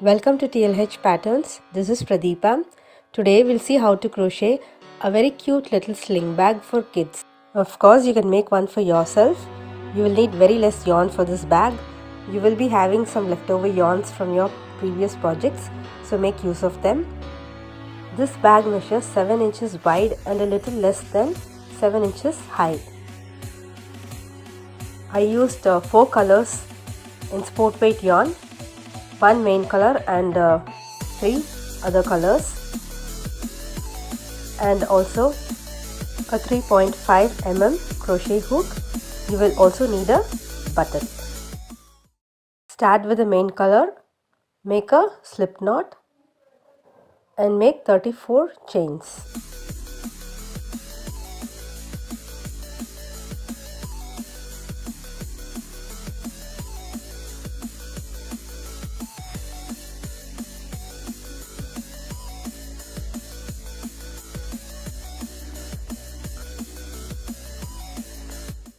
Welcome to TLH Patterns. This is Pradeepa. Today we'll see how to crochet a very cute little sling bag for kids. Of course, you can make one for yourself. You will need very less yarn for this bag. You will be having some leftover yarns from your previous projects, so make use of them. This bag measures 7 inches wide and a little less than 7 inches high. I used 4 colors in sport weight yarn, one main color and 3 other colors, and also a 3.5 mm crochet hook. You will also need a button. Start with the main color, make a slip knot and make 34 chains.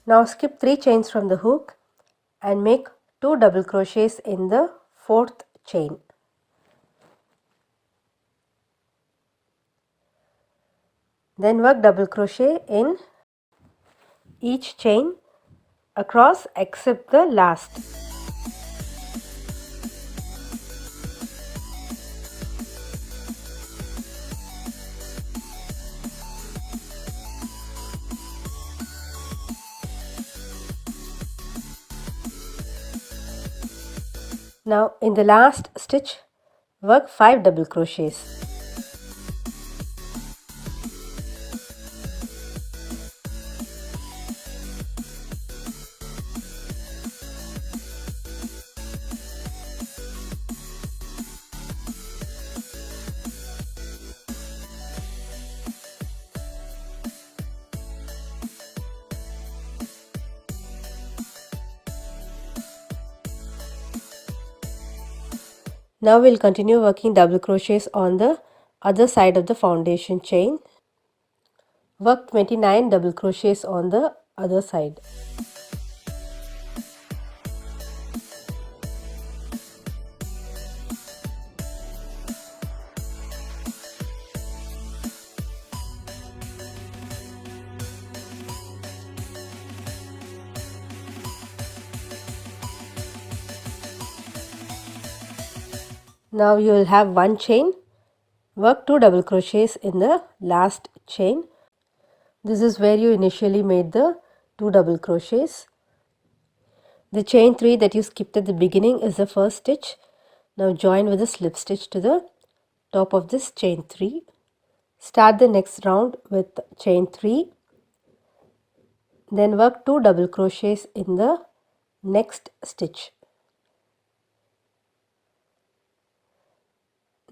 Now skip 3 chains from the hook and make 2 double crochets in the 4th chain. Then work double crochet in each chain across except the last. Now in the last stitch, work 5 double crochets. Now we'll continue working double crochets on the other side of the foundation chain. Work 29 double crochets on the other side. Now you will have one chain. Work 2 double crochets in the last chain. This is where you initially made the 2 double crochets. The chain 3 that you skipped at the beginning is the first stitch. Now join with a slip stitch to the top of this chain 3. Start the next round with chain 3. Then work 2 double crochets in the next stitch.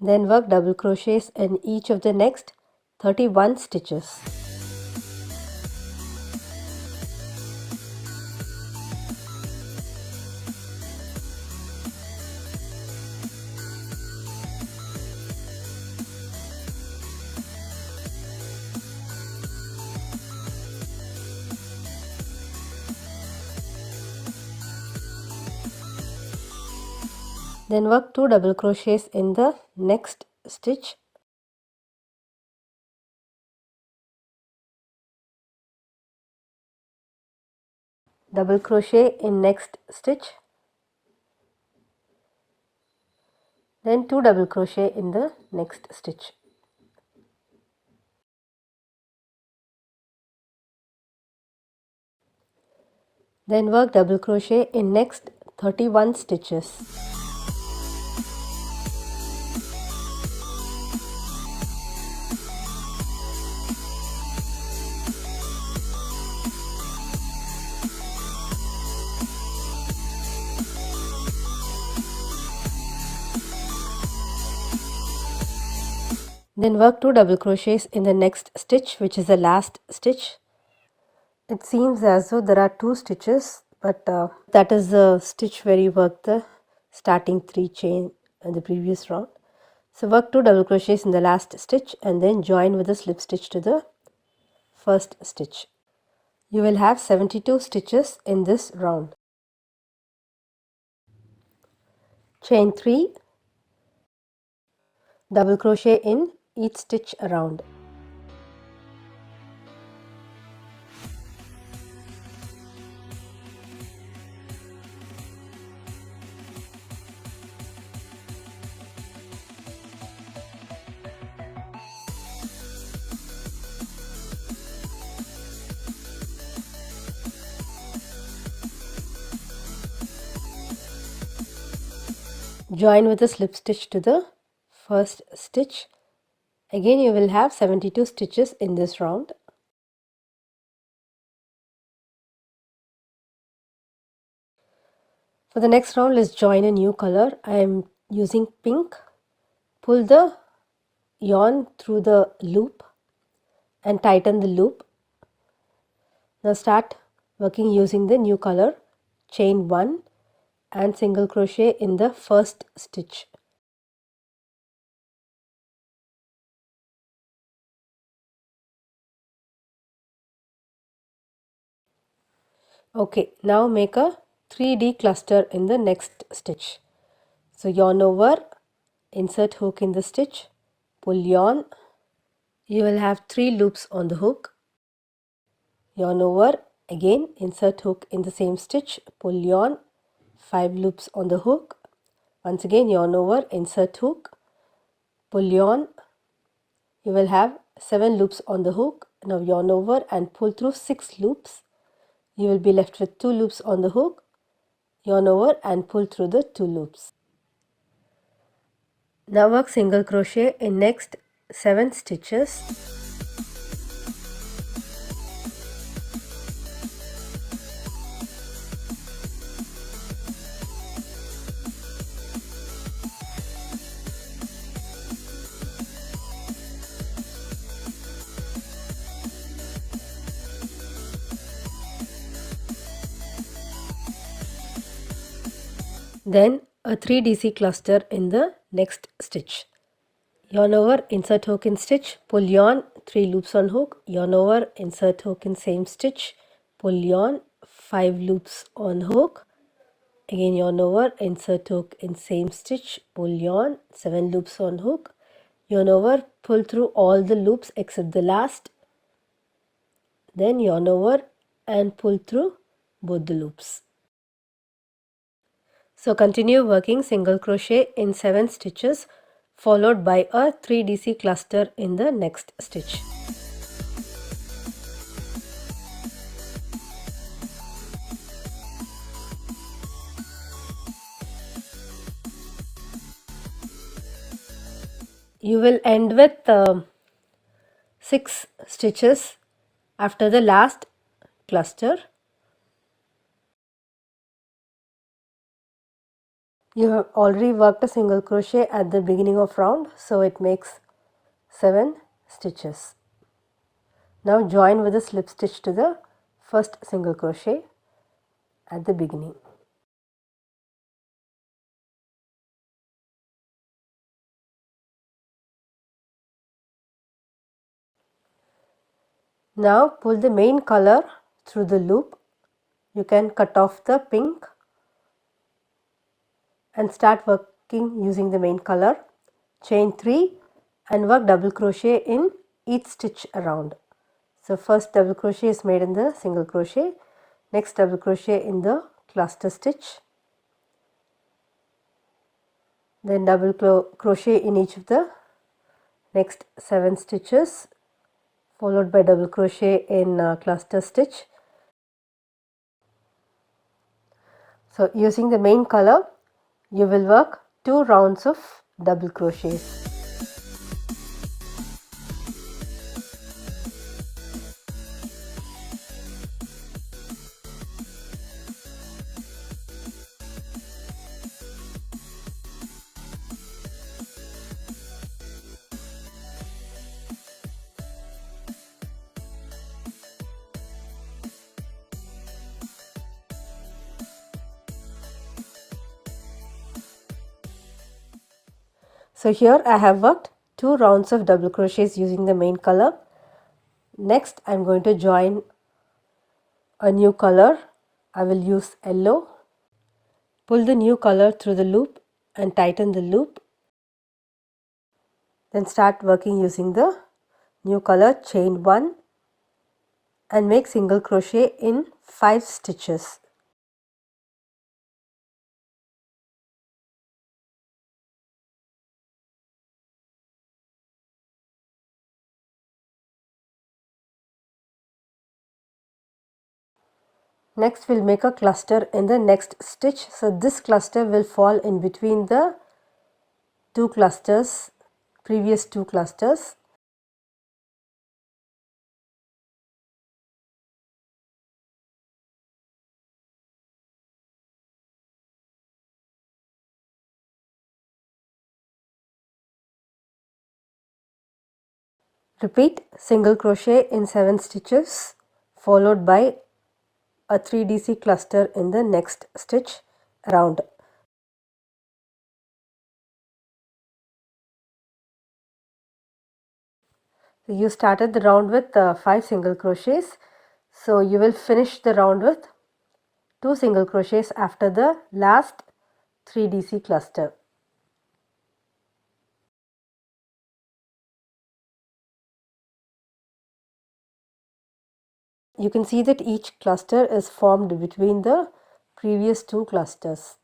Then work double crochets in each of the next 31 stitches. Then work 2 double crochets in the next stitch. Double crochet in next stitch. Then 2 double crochet in the next stitch. Then work double crochet in next 31 stitches. Then work 2 double crochets in the next stitch, which is the last stitch. It seems as though there are 2 stitches, but that is the stitch where you work the starting 3 chain in the previous round. So work 2 double crochets in the last stitch and then join with a slip stitch to the first stitch. You will have 72 stitches in this round. Chain 3, Double crochet in each stitch around. Join with a slip stitch to the first stitch. Again you will have 72 stitches in this round. For the next round, let's join a new color. I am using pink. Pull the yarn through the loop and tighten the loop. Now start working using the new color. Chain 1 and single crochet in the first stitch. Okay, now make a 3D cluster in the next stitch. So yarn over, insert hook in the stitch, pull yarn. You will have 3 loops on the hook. Yarn over, again insert hook in the same stitch, pull yarn, 5 loops on the hook. Once again yarn over, insert hook, pull yarn. You will have 7 loops on the hook. Now yarn over and pull through 6 loops. You will be left with 2 loops on the hook. Yarn over and pull through the 2 loops. Now work single crochet in next 7 stitches. Then a 3 DC cluster in the next stitch. Yarn over, insert hook in stitch, pull yarn, 3 loops on hook, yarn over, insert hook in same stitch, pull yarn, 5 loops on hook, again yarn over, insert hook in same stitch, pull yarn, 7 loops on hook, yarn over, pull through all the loops except the last, then yarn over and pull through both the loops. So continue working single crochet in 7 stitches followed by a 3 DC cluster in the next stitch. You will end with 6 stitches after the last cluster. You have already worked a single crochet at the beginning of round, so it makes 7 stitches. Now join with a slip stitch to the first single crochet at the beginning. Now pull the main color through the loop. You can cut off the pink and start working using the main color. Chain 3 and work double crochet in each stitch around. So first double crochet is made in the single crochet, next double crochet in the cluster stitch, then double crochet in each of the next 7 stitches, followed by double crochet in cluster stitch. So using the main color, you will work 2 rounds of double crochets. So here I have worked 2 rounds of double crochets using the main color. Next I am going to join a new color. I will use yellow. Pull the new color through the loop and tighten the loop. Then start working using the new color, chain 1 and make single crochet in 5 stitches. Next we'll make a cluster in the next stitch. So this cluster will fall in between the previous two clusters. Repeat single crochet in 7 stitches followed by a 3DC cluster in the next stitch around. So you started the round with 5 single crochets, so you will finish the round with 2 single crochets after the last 3DC cluster. You can see that each cluster is formed between the previous two clusters.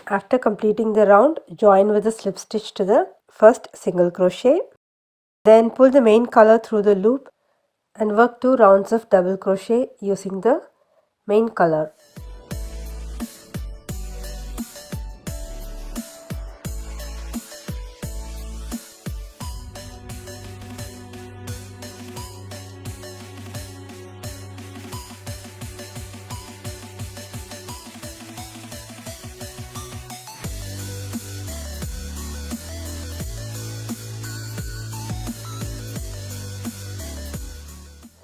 After completing the round, join with a slip stitch to the first single crochet. Then pull the main color through the loop and work 2 rounds of double crochet using the main color.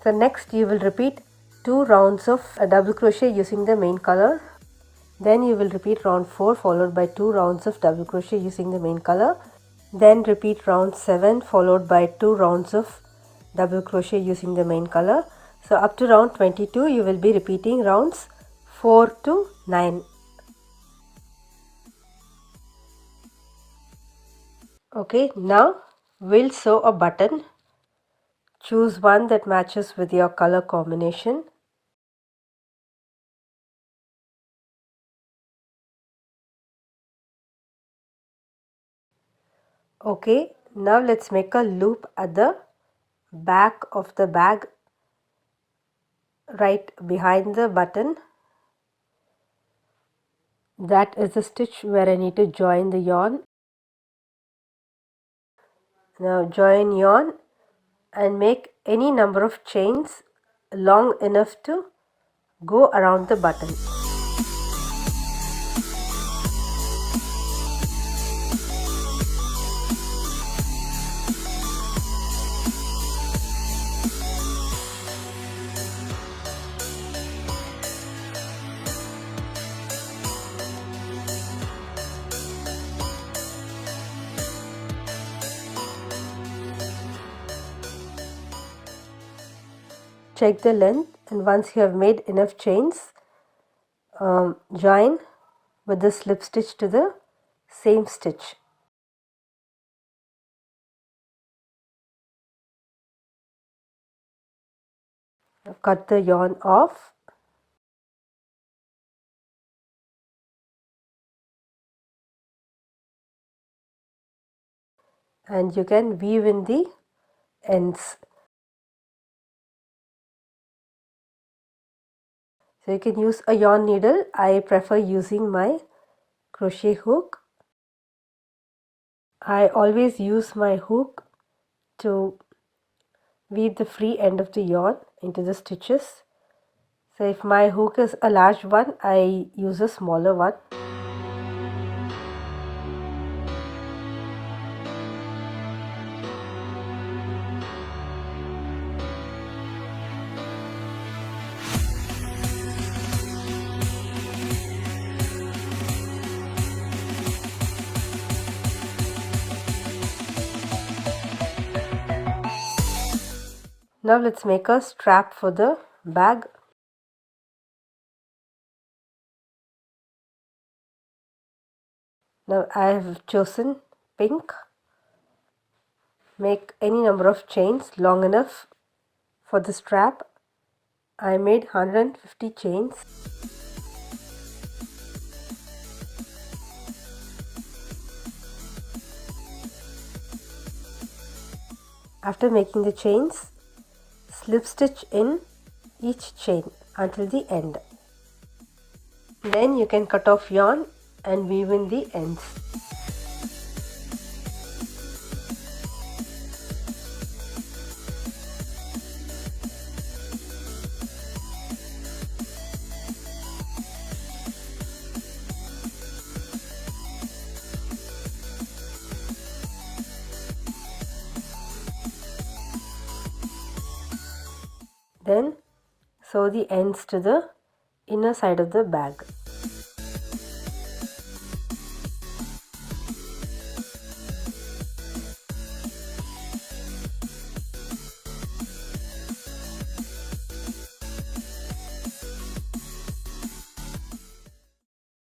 So next you will repeat 2 rounds of a double crochet using the main color. Then you will repeat round 4 followed by 2 rounds of double crochet using the main color. Then repeat round 7 followed by 2 rounds of double crochet using the main color. So up to round 22 you will be repeating rounds 4 to 9. Okay, now we'll sew a button. Choose one that matches with your color combination. Okay, now let's make a loop at the back of the bag right behind the button. That is the stitch where I need to join the yarn. Now join yarn and make any number of chains long enough to go around the button. Check the length, and once you have made enough chains, join with the slip stitch to the same stitch. Cut the yarn off and you can weave in the ends. So you can use a yarn needle. I prefer using my crochet hook. I always use my hook to weave the free end of the yarn into the stitches. So if my hook is a large one, I use a smaller one. Now let's make a strap for the bag. Now I have chosen pink. Make any number of chains long enough for the strap. I made 150 chains. After making the chains, slip stitch in each chain until the end. Then you can cut off yarn and weave in the ends. Then sew the ends to the inner side of the bag.